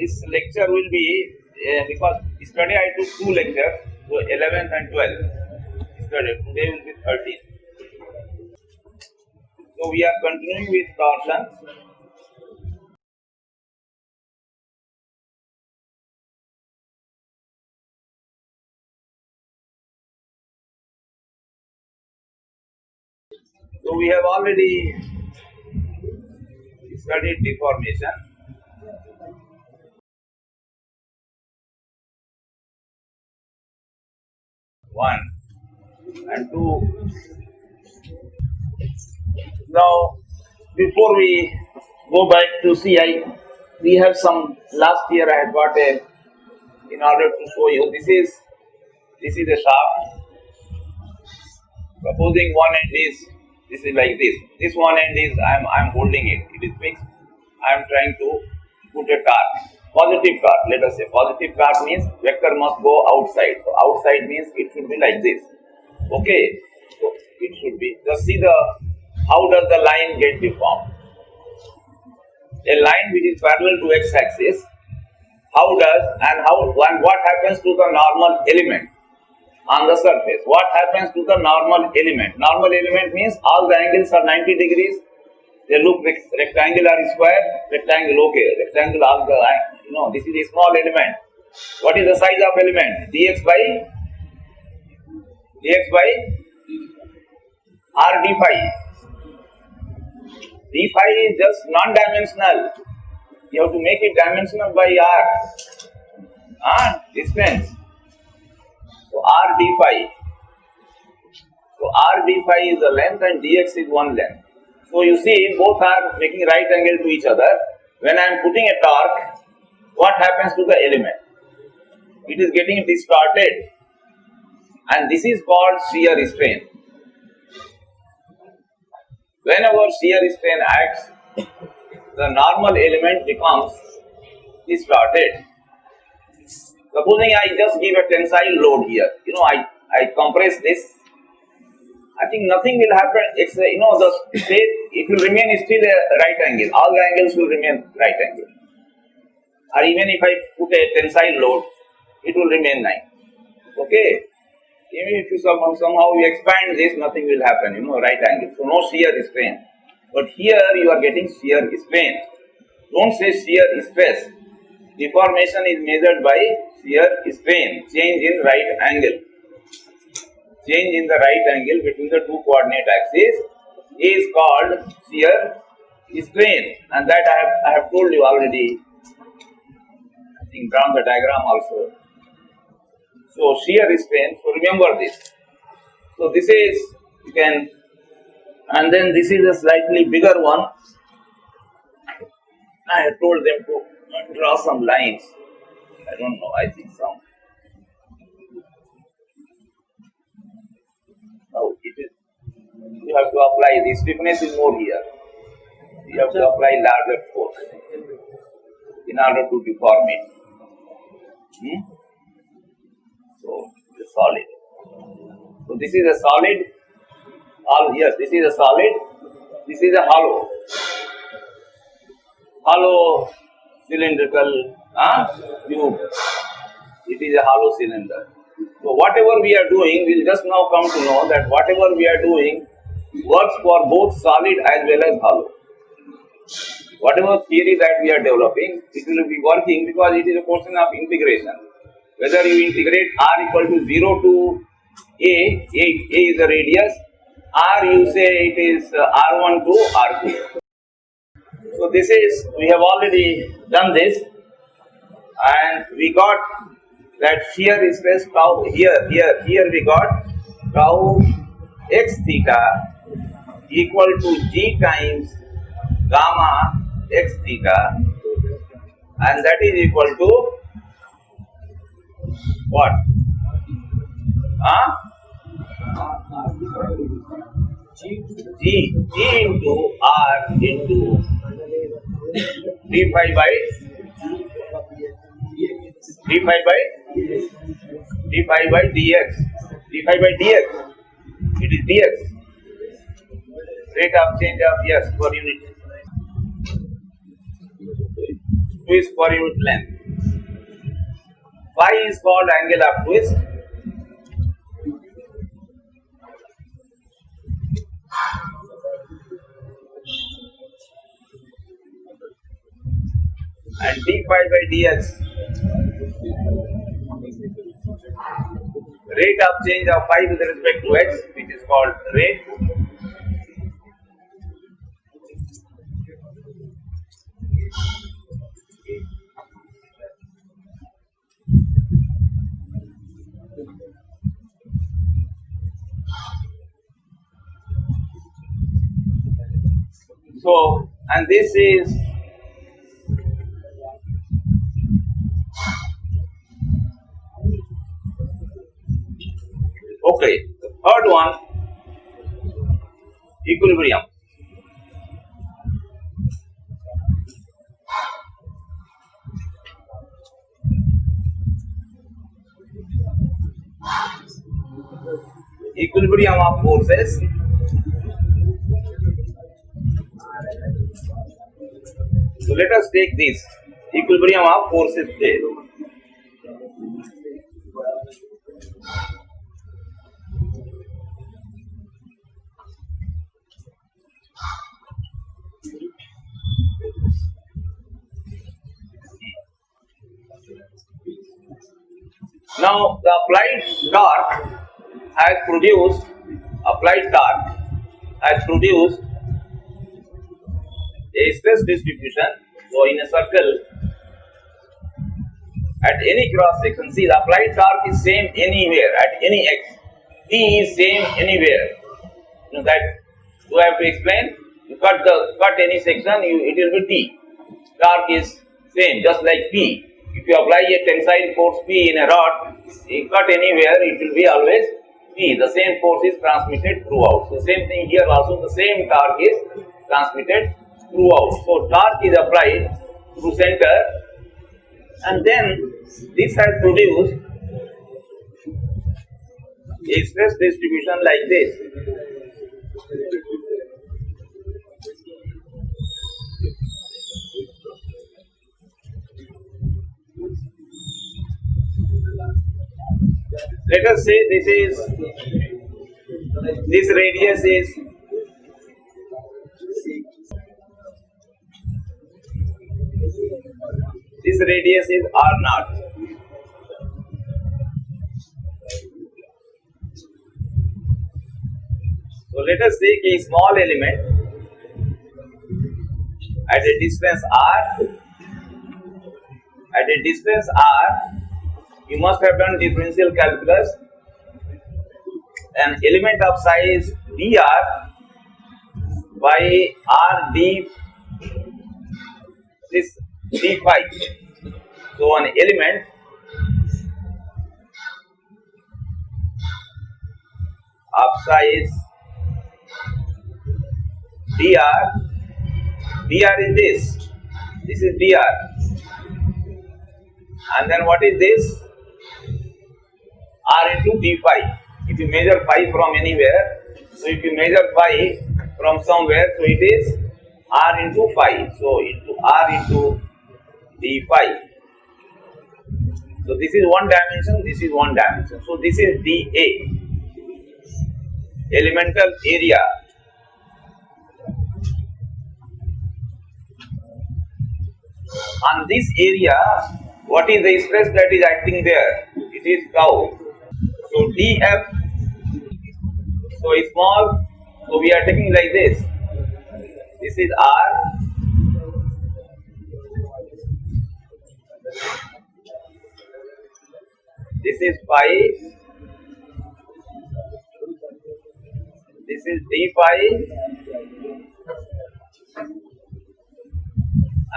this lecture will be because yesterday I took 2 lectures, so 11th and 12th. Yesterday, today will be 13th. So we are continuing with torsion. So we have already studied deformation. One and two. Now, before we go back to CI, we have some. Last year I had got a. In order to show you, this is a shaft. Supposing one end is this is like this. This one end is I am holding it. It is fixed. I am trying to put a torque. Positive torque. Let us say positive torque means vector must go outside. So outside means it should be like this. Okay. So it should be. Just see how does the line get deformed? A line which is parallel to x-axis. How does and what happens to the normal element on the surface? What happens to the normal element? Normal element means all the angles are 90 degrees. They look rectangular, square, rectangle, okay, rectangle, all the, this is a small element. What is the size of element? dx by r d phi. D phi is just non-dimensional. You have to make it dimensional by r. Distance. So r d phi. So r d phi is the length and dx is one length. So you see, both are making right angle to each other. When I am putting a torque, what happens to the element? It is getting distorted, and this is called shear strain. Whenever shear strain acts, the normal element becomes distorted. Supposing I just give a tensile load here, I compress this. I think nothing will happen. It's the state, it will remain still a right angle. All the angles will remain right angle. Or even if I put a tensile load, it will remain 9. Okay. Even if you somehow you expand this, nothing will happen. Right angle. So no shear strain. But here you are getting shear strain. Don't say shear stress. Deformation is measured by shear strain. Change in right angle. Change in the right angle between the two coordinate axes is called shear strain, and that I have told you already. I think drawn the diagram also. So shear strain. So remember this. So this is and then this is a slightly bigger one. I have told them to draw some lines. I don't know. I think some. No, it is. You have to apply. The stiffness is more here. You have to apply larger force in order to deform it. So it is solid. So this is a solid. Yes, this is a solid. This is a hollow. Hollow cylindrical tube. It is a hollow cylinder. So whatever we are doing, we will just now come to know that whatever we are doing works for both solid as well as hollow. Whatever theory that we are developing, it will be working because it is a question of integration. Whether you integrate r equal to 0 to a is the radius, or you say it is r1 to r2. So this is, we have already done this, and we got that shear stress tau here we got tau x theta equal to g times gamma x theta, and that is equal to what? G into r into d phi by dx. d phi by dx. It is dx. Rate of change of per unit. twist per unit length. Phi is called angle of twist. And d phi by dx, rate of change of phi with respect to x, which is called rate. So, and this is okay. The third one, equilibrium. Equilibrium of forces. So let us take this equilibrium of forces there. Now the applied torque has produced a stress distribution. So in a circle at any cross section, see the applied torque is same anywhere at any x. T is same anywhere. You know that. Do I have to explain? You cut any section, it will be T. Torque is same, just like P. If you apply a tensile force P in a rod, you cut anywhere, it will be always P. The same force is transmitted throughout. So same thing here also, the same torque is transmitted throughout. So torque is applied through center, and then this has produced a stress distribution like this. Let us say this radius is R naught. So let us take a small element at a distance R. At a distance R, you must have done differential calculus. An element of size dr by r d this d phi. So an element of size dr is this. This is dr. And then what is this? R into d phi. If you measure phi from anywhere, so if you measure phi from somewhere, so it is R into phi. So into R into d phi. So this is one dimension, this is one dimension. So this is dA, elemental area. On this area, what is the stress that is acting there? It is tau. So dF, so small, so we are taking like this. This is R. This is phi. This is d phi.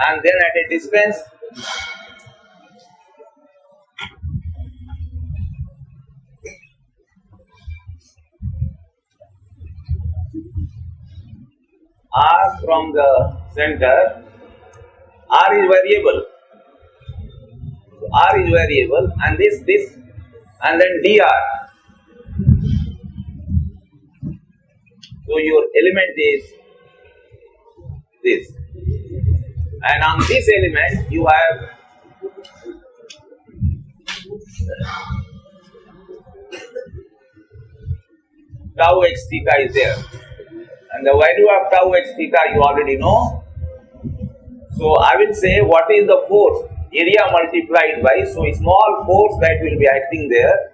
And then at a distance, R from the center, R is variable. So R is variable, and this, and then dr. So your element is this, And on this element, you have tau x theta is there. And the value of tau x theta you already know. So I will say what is the force area multiplied by, so a small force that will be acting there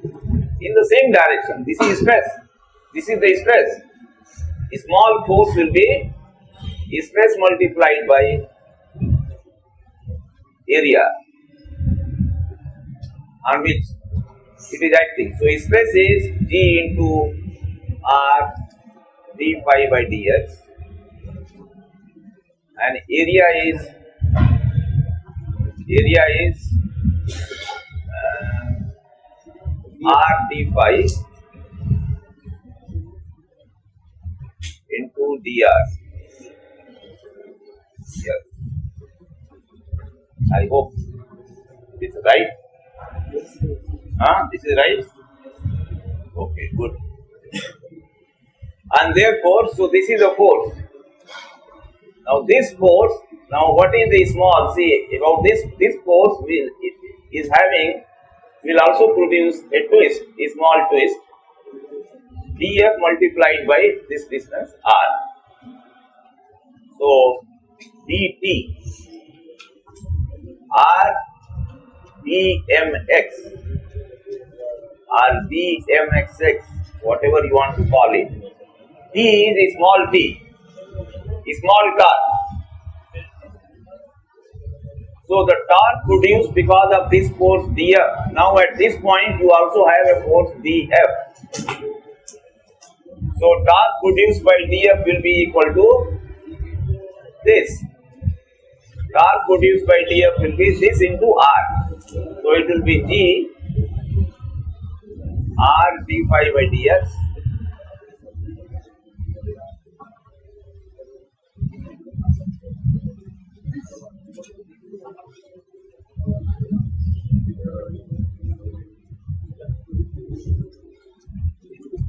in the same direction. This is stress. This is the stress. A small force will be stress multiplied by area on which it is acting. So stress is G into R d phi by dx, and area is R d phi into dr. Yes, I hope it's right. This is right? Okay, good. And therefore, so this is a force. Now this force, now what is the small, see about this force will also produce a twist, a small twist, df multiplied by this distance r. So dt r dmx or dmxx, whatever you want to call it. T is a small t, a small torque. So the torque produced because of this force df. Now at this point you also have a force df. So torque produced by df will be equal to this. Torque produced by df will be this into r. So it will be G r d phi by dx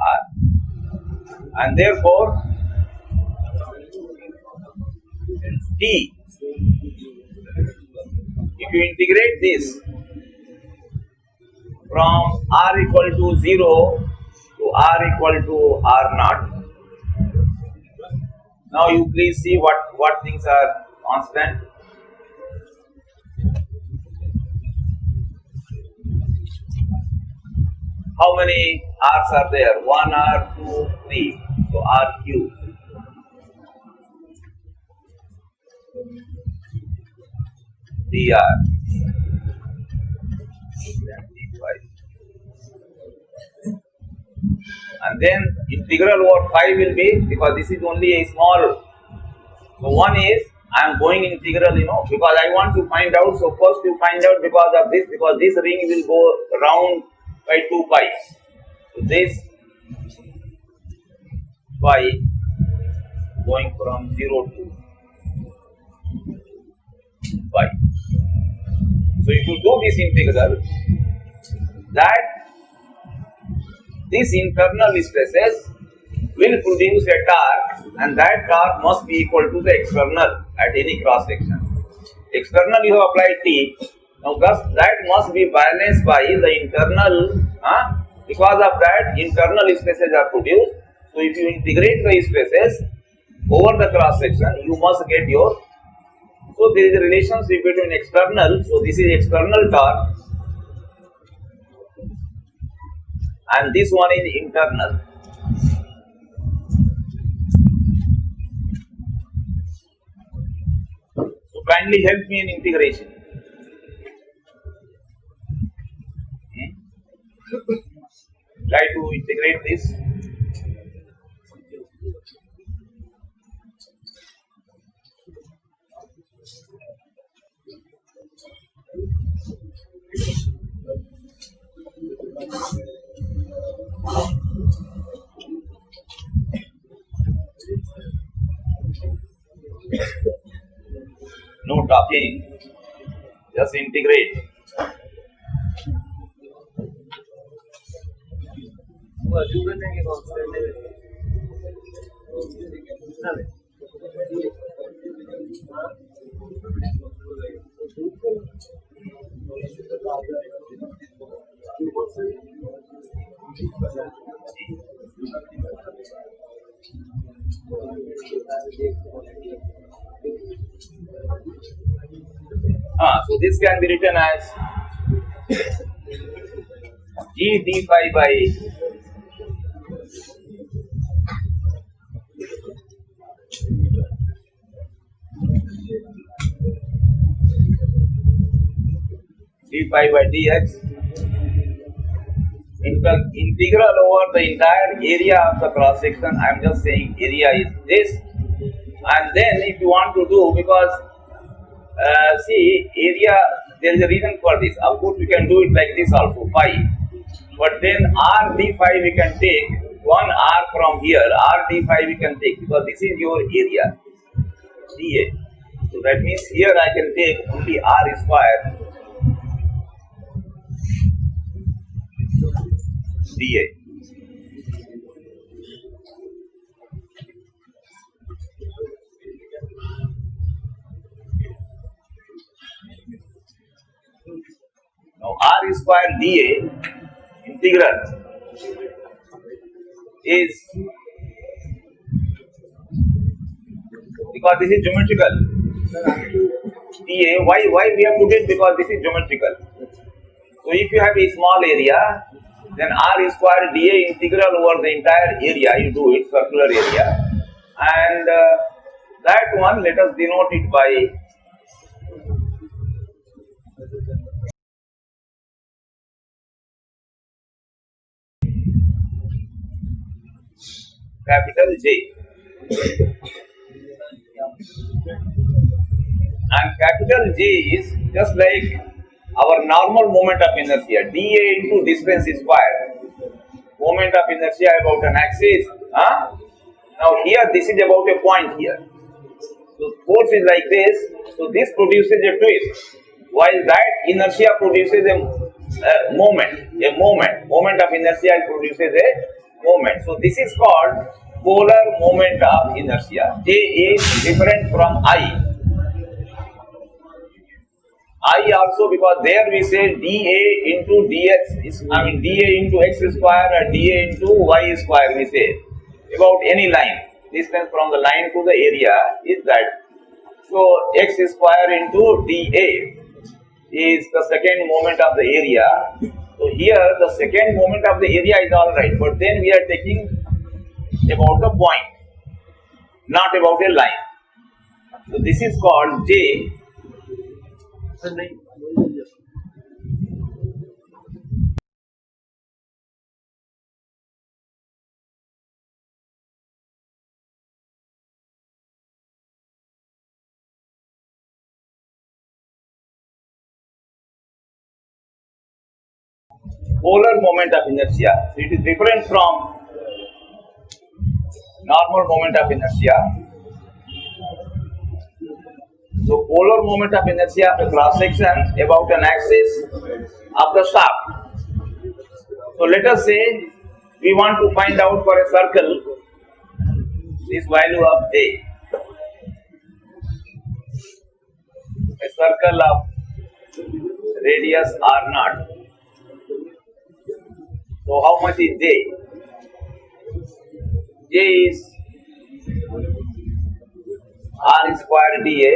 r, and therefore t, if you integrate this from r equal to 0 to r equal to r naught. Now you please see what things are constant. How many r's are there? 1 r, 2, 3. So r cube. dr. And then integral over phi will be, because this is only a small. So one is I am going integral, because I want to find out. So first you find out because this ring will go round by 2 pi. So this pi going from 0 to pi. So if you do this integral, that these internal stresses will produce a torque, and that torque must be equal to the external at any cross section. External you have applied T. Now thus that must be balanced by the internal. Because of that, internal stresses are produced. So if you integrate the stresses over the cross section, you must get your. So there is a relationship between external. So this is external torque, and this one is internal. So kindly help me in integration. Try to integrate this. No talking, just integrate. So this can be written as G d phi by d phi by dx integral over the entire area of the cross section. I am just saying area is this, and then if you want to do, because see area, there is a reason for this. Of course we can do it like this also, phi, but then r d phi we can take one r from here, r d phi we can take, because this is your area dA. So that means here I can take only r square dA. Now r square dA integral is, because this is geometrical, dA, why we have put it, because this is geometrical. So if you have a small area, then r square dA integral over the entire area, you do it, circular area, and that one let us denote it by capital J. And capital J is just like our normal moment of inertia, dA into distance square. Moment of inertia about an axis. Now here this is about a point here. So force is like this. So this produces a twist, while that inertia produces a moment. Moment of inertia produces a moment. So this is called polar moment of inertia. J is different from I. I also, because there we say dA into dx is, dA into x square or dA into y square, we say about any line, distance from the line to the area is that. So x square into dA is the second moment of the area. So here the second moment of the area is alright, but then we are taking about the point, not about a line. So this is called J. Polar moment of inertia. It is different from normal moment of inertia. So polar moment of inertia of a cross section about an axis of the shaft. So let us say we want to find out for a circle this value of J. A circle of radius R0. So how much is J? J is R square dA.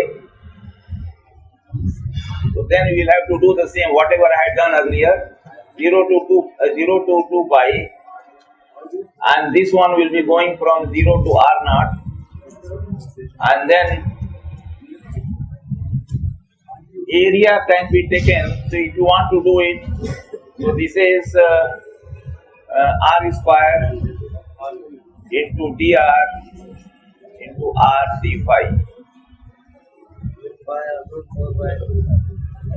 So then we will have to do the same, whatever I had done earlier, 0 to 2 pi, and this one will be going from 0 to R0, and then area can be taken. So if you want to do it, so this is R square into dr into R d phi.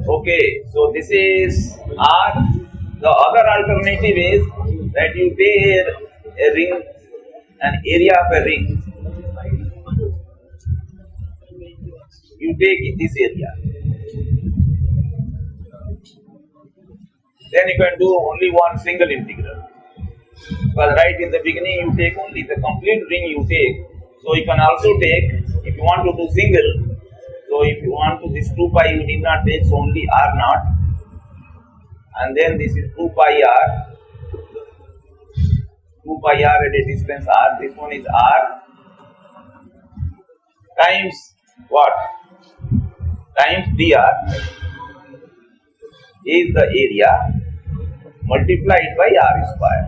Okay, so this is R. The other alternative is that you take a ring, an area of a ring. You take this area. Then you can do only one single integral. But right in the beginning you take only the complete ring you take. So you can also take, if you want to do single, so if you want to this 2 pi you need not take, so only R0. and then this is 2 pi r, 2 pi r at a distance r, this one is r times what? Times dr is the area multiplied by r square.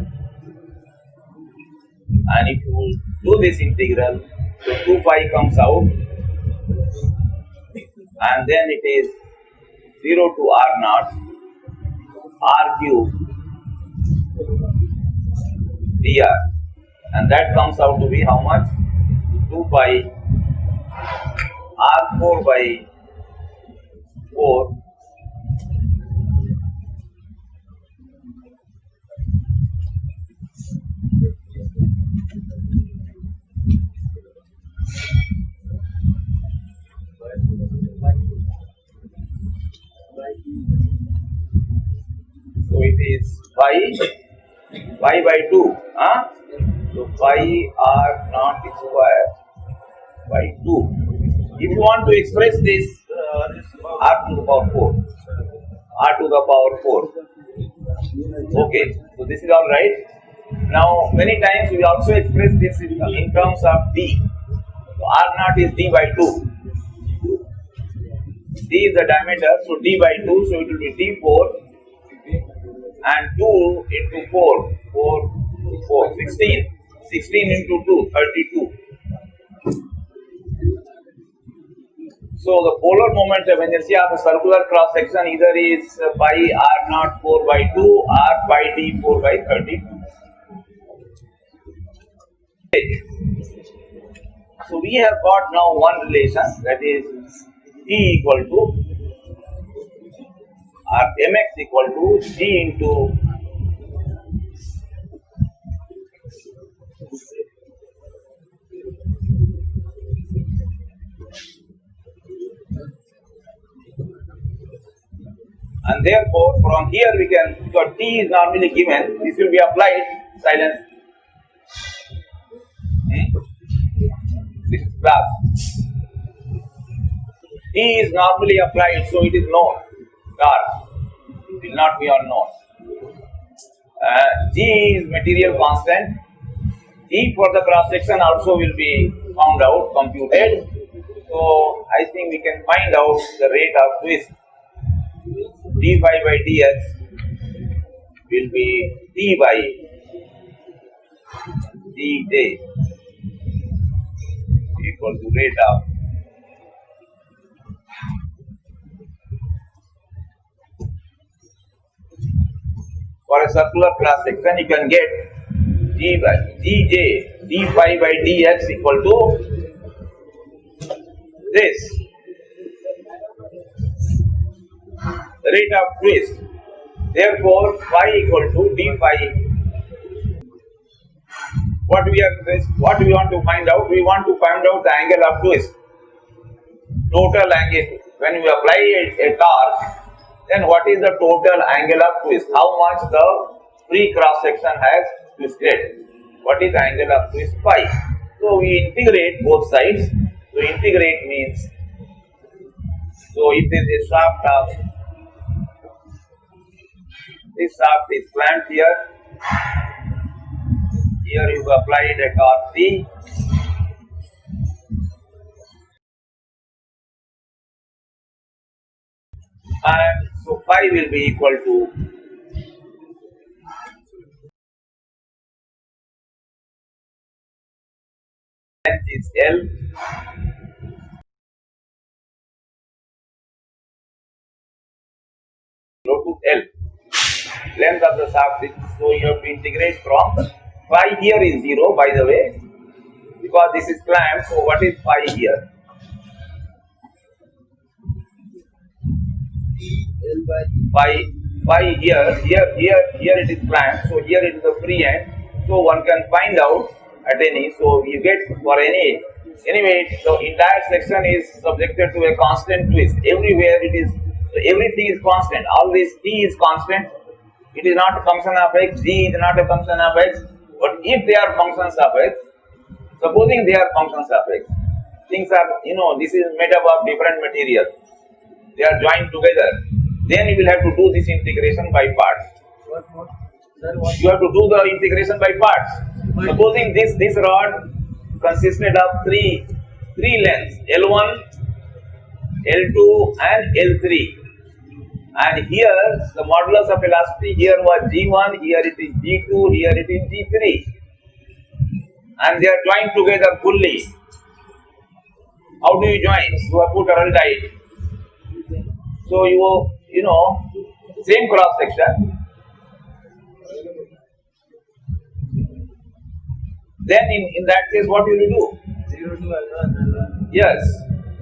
And if you do this integral, so 2 pi comes out, and then it is 0 to r naught, r cube dr, and that comes out to be how much? 2 pi r4 by 4 so it is pi by 2, so pi r naught square by 2. If you want to express this r to the power 4, r to the power 4, okay, so this is all right. Now many times we also express this in terms of d, so r naught is d by 2, d is the diameter, so d by 2, so it will be d4, and 2 into 4, 16, 16 into 2, 32. So the polar moment of inertia of the circular cross section either is pi r naught 4 by 2 or pi d 4 by 32. So we have got now one relation, that is E equal to or mx equal to g into and therefore from here we can, because t is normally given, this will be applied, silence, this is class, t is normally applied, so it is known, dark, it will not be unknown. G is material constant, E for the cross section also will be found out, computed, so I think we can find out the rate of twist. d phi by dx will be t by dj equal to rate of for a circular cross section you can get g by dj d phi by dx equal to this, the rate of twist. Therefore, phi equal to d phi. What we want to find out? We want to find out the angle of twist. Total angle. When we apply a torque, then what is the total angle of twist? How much the free cross section has twisted? What is the angle of twist? Phi. So we integrate both sides. So integrate means, so if there is a shaft of, this shaft is clamped here, here you applied a torque T, and so phi will be equal to length is L, go to L, length of the shaft is, so you have to integrate from, phi here is 0 by the way, because this is clamped, so what is phi here? Phi here it is clamped, so here it is the free end, so one can find out at any, so you get for anyway, the entire section is subjected to a constant twist, everywhere it is, so everything is constant, all this T is constant, it is not a function of x, G is not a function of x, but if they are functions of x, supposing they are functions of x, things are, this is made up of different material, they are joined together, Then you will have to do this integration by parts. What? Sir, what? You have to do the integration by parts. Supposing this rod consisted of three lengths, L1, L2 and L3. And here the modulus of elasticity here was G1, here it is G2, here it is G3. And they are joined together fully. How do you join? You have put a rudite. So you know, same cross section. Then in that case, what will you do? 0 to L1. Yes,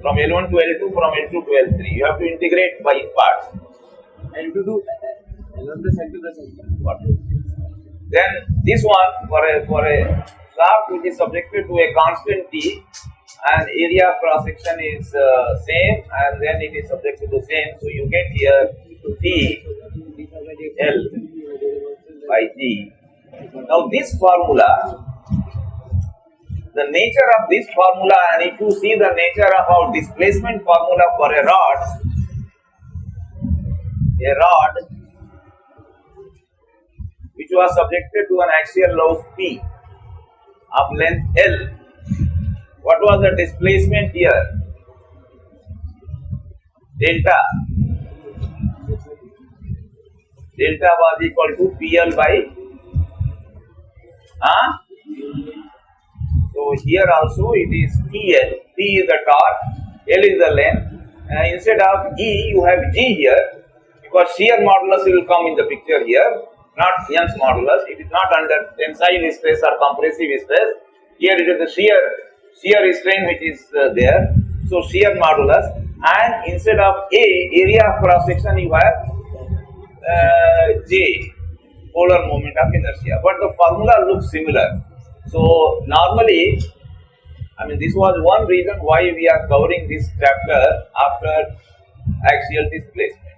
from L1 to L2, from L2 to L3. You have to integrate by parts. L2 to L1 plus L2 plus L3. What? Then this one for a shaft which is subjected to a constant T, and area of cross section is same, and then it is subjected to same. So you get here T L by G. Now this formula, the nature of this formula, and if you see the nature of our displacement formula for a rod which was subjected to an axial load P of length L, what was the displacement here? Delta was equal to PL by so here also it is TL. T is the torque, L is the length. Instead of E, you have G here, because shear modulus will come in the picture here, not Young's modulus. It is not under tensile stress or compressive stress. Here it is the shear strain which is there. So shear modulus, and instead of A, area of cross section, you have J, polar moment of inertia. But the formula looks similar. So normally, this was one reason why we are covering this chapter after axial displacement.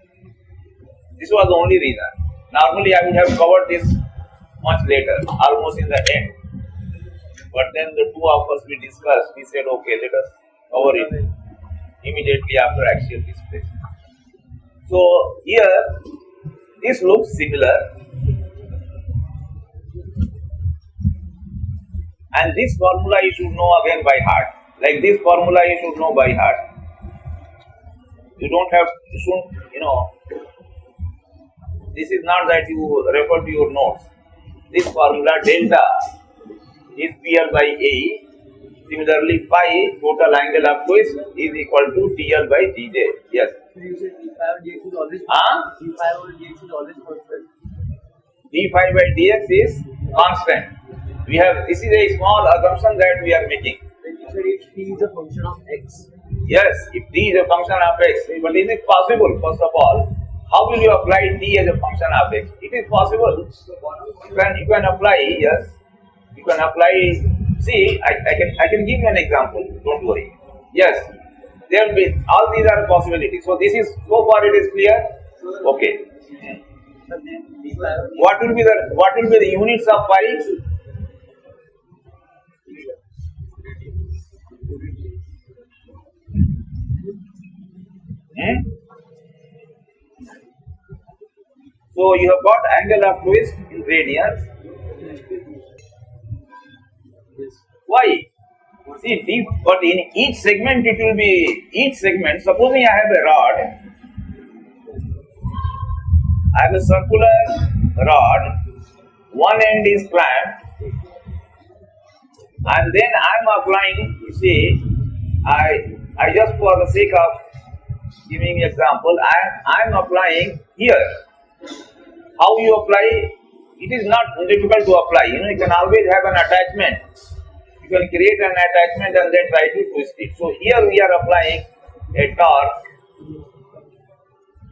This was the only reason. Normally I would have covered this much later, almost in the end. But then the two of us we discussed, we said okay, let us cover it immediately after axial displacement. So here, this looks similar. And this formula you should know again by heart. Like this formula you should know by heart. You shouldn't, this is not that you refer to your notes. This formula delta is PL by A. Similarly, phi, total angle of twist, is equal to TL by GJ. Yes. So you said d phi over dx is always constant. d phi over dx is always constant. D phi by dx is constant. This is a small assumption that we are making. When you said if t is a function of x. Yes, if t is a function of x, but is it possible? First of all, how will you apply t as a function of x? It is possible. You can apply. Yes, you can apply. See, I can give you an example. Don't worry. Yes, there will be all these are possibilities. So this is so far it is clear. Okay. What will be the units of phi? So you have got angle of twist in radians. Why? See, but in each segment it will be supposing I have a rod, I have a circular rod, one end is clamped, and then I am applying, you see, I just for the sake of giving example, I am applying here. How you apply? It is not difficult to apply. You can always have an attachment. You can create an attachment and then try to twist it. So here we are applying a torque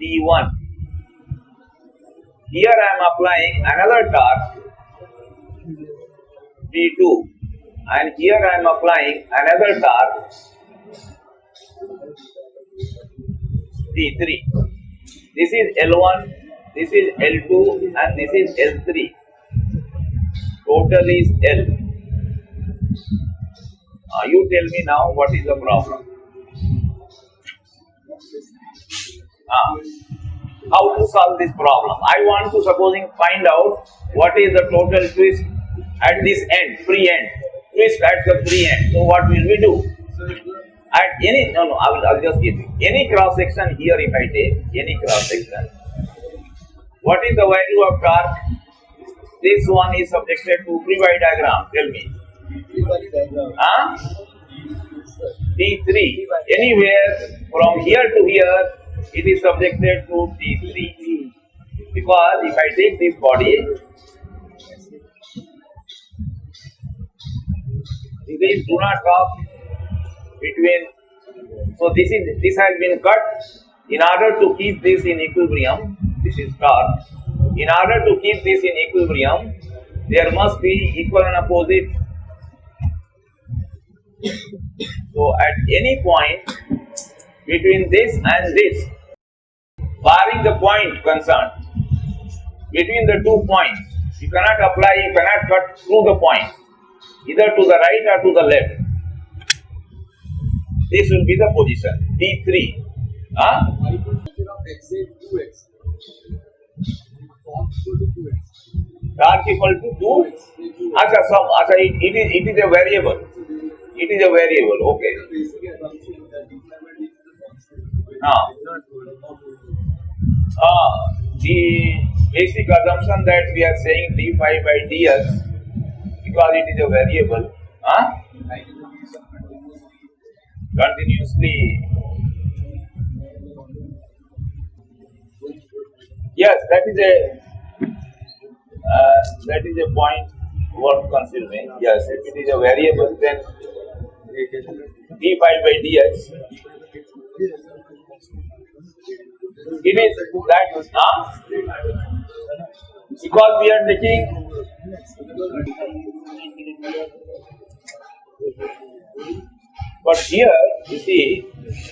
T1. Here I am applying another torque T2, and here I am applying another torque T3. This is L1, this is L2, and this is L3. Total is L. You tell me now what is the problem. how to solve this problem. I want to supposing find out what is the total twist at this end, free end, twist at the free end. So what will we do? At any, I'll just give you. Any cross section here if I take, any cross section. What is the value of torque? This one is subjected to free body diagram. Tell me. Huh? T3. Anywhere from here to here, it is subjected to T3. Because if I take this body, these do not talk between. So this has been cut in order to keep this in equilibrium. This is torque. In order to keep this in equilibrium, there must be equal and opposite. So at any point between this and this, barring the point concerned, between the 2 points, you cannot cut through the point, either to the right or to the left. This will be the position, T3. Huh? Torque equal to 2. It is a variable. It is a variable, okay. Now, the basic assumption that we are saying d phi by dx, because it is a variable, continuously. Yes, that is a point worth considering. Yes, if it is a variable, then d phi by dx, it is that, because we are taking, but here, you see,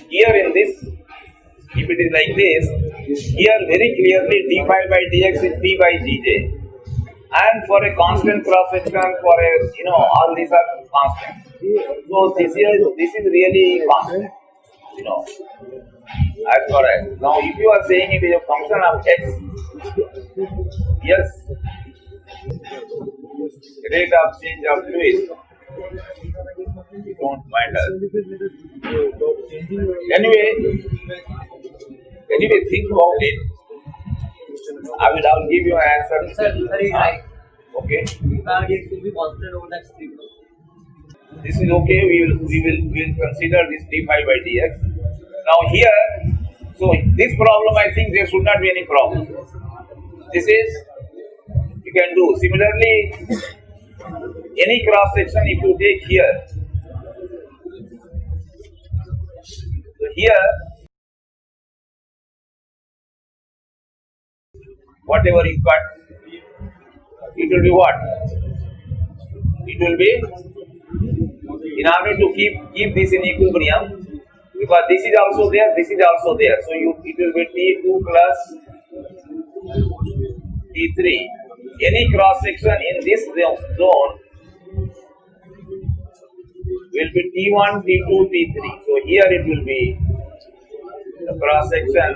here in this, if it is like this, here very clearly d phi by dx is p by gj. And for a constant cross section, for a, all these are constant. So this is really constant, as far as. Now if you are saying it is a function of x, yes, rate of change of fluid, it won't matter. Anyway, think about it. I will give you an answer. Sir, okay. dx will be constant over that strip. This is okay. We will consider this d phi by dx. Now here, so this problem, I think there should not be any problem. This is, you can do. Similarly, any cross section if you take here. So here, whatever you cut, it will be what? It will be, in order to keep this in equilibrium, because this is also there, this is also there. So it will be T2 plus T3. Any cross section in this zone will be T1, T2, T3. So here it will be the cross section.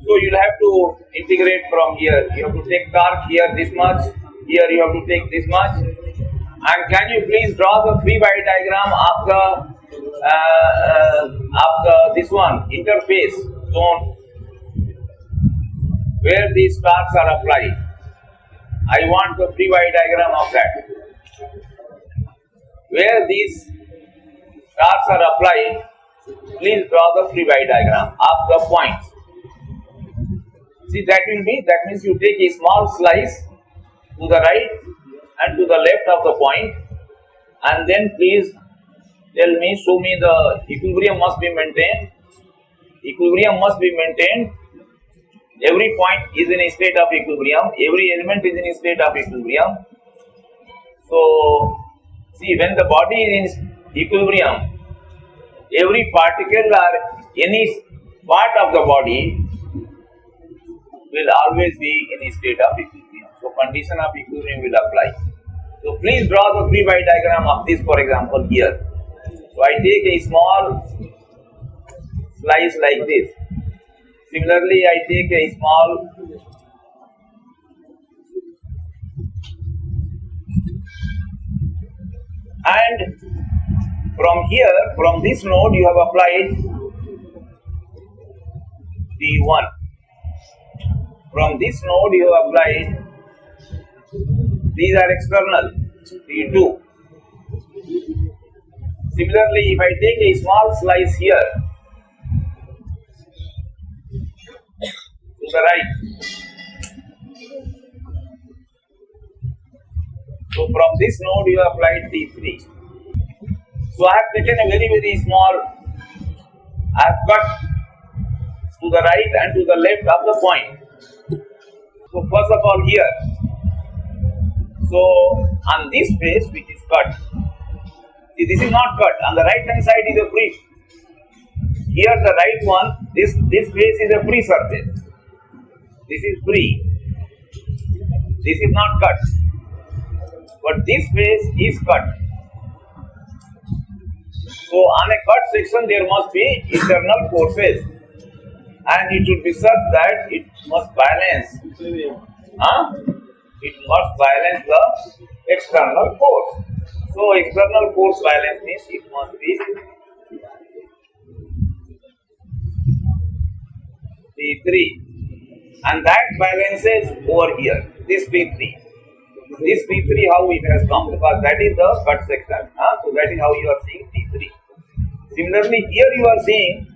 So you'll have to integrate from here. You have to take torque here this much. Here you have to take this much. And can you please draw the free body diagram of the this one interface zone where these torques are applied? I want the free body diagram of that. Where these torques are applied, please draw the free body diagram of the points. See, that means you take a small slice to the right and to the left of the point, and then please show me the equilibrium must be maintained. Equilibrium must be maintained. Every point is in a state of equilibrium. Every element is in a state of equilibrium. So, see, when the body is in equilibrium, every particle or any part of the body will always be in a state of equilibrium. So condition of equilibrium will apply. So please draw the free body diagram of this, for example, here. So I take a small slice like this. Similarly, I take a small and from here, from this node, you have applied T1. From this node, you have applied, these are external, T2. Similarly, if I take a small slice here, to the right, so from this node, you have applied T3. So I have taken a very small, I have cut to the right and to the left of the point. So first of all here, so on this face which is cut, see this is not cut, on the right hand side is a free. Here the right one, this face is a free surface. This is free. This is not cut. But this face is cut. So on a cut section there must be internal forces, and it should be such that it must balance. It must balance the external force. So external force balance means it must be P3, and that balances over here this P3. This P3 how it has come, because that is the cut section. So that is how you are seeing P3. Similarly, here you are seeing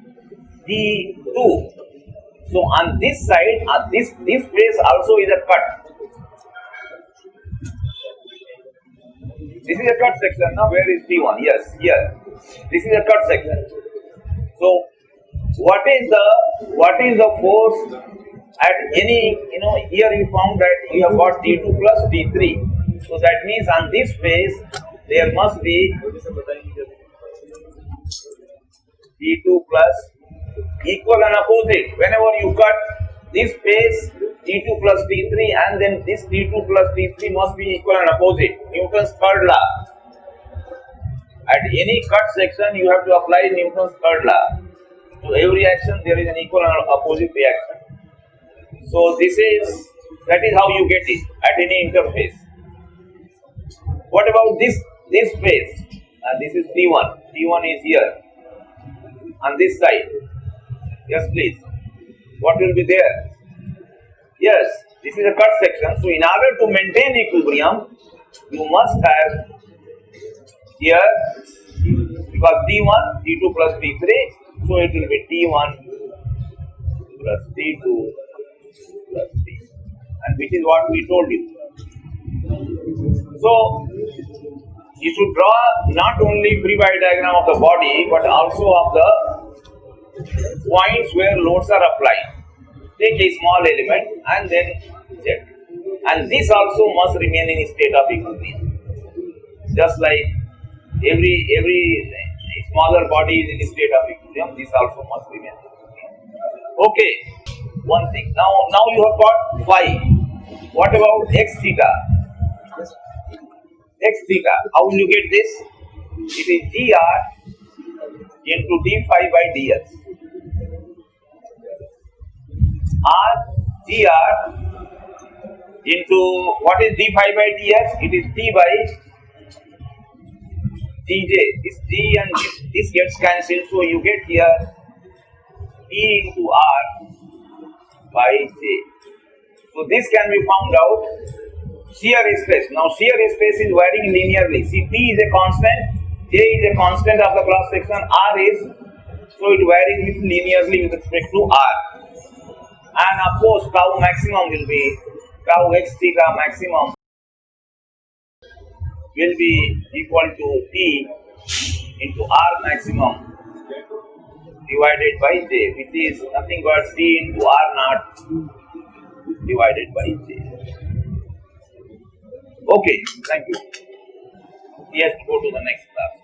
T2. So on this side, this face also is a cut. This is a cut section. Now where is T1? Yes, here. This is a cut section. So what is the force at any, here you found that you have got T2 plus T3. So that means on this face there must be T2 plus equal and opposite. Whenever you cut this face T2 plus T3, and then this T2 plus T3 must be equal and opposite. Newton's third law. At any cut section you have to apply Newton's third law. To every action there is an equal and opposite reaction. So that is how you get it at any interface. What about this face? This is T1. T1 is here on this side. Yes, please. What will be there? Yes, this is a cut section. So in order to maintain equilibrium, you must have here, because T1, T2 plus T3, so it will be T1 plus T2 plus T, and which is what we told you. So you should draw not only free body diagram of the body, but also of the points where loads are applied. Take a small element and then check. And this also must remain in a state of equilibrium. Just like every smaller body is in a state of equilibrium, this also must remain. Okay, one thing. Now you have got phi. What about x theta? X theta, how will you get this? It is dr into d phi by dx. R dr into what is d phi by dx? It is d by dj. This d and this gets cancelled, so you get here d into r by j. So this can be found out. Shear stress. Now shear stress is varying linearly. See, T is a constant, J is a constant of the cross section, R is, so it varies linearly with respect to R. And of course tau maximum will be, tau x theta maximum will be equal to T into R maximum divided by J, which is nothing but T into R naught divided by J. Okay, thank you. He has to go to the next class.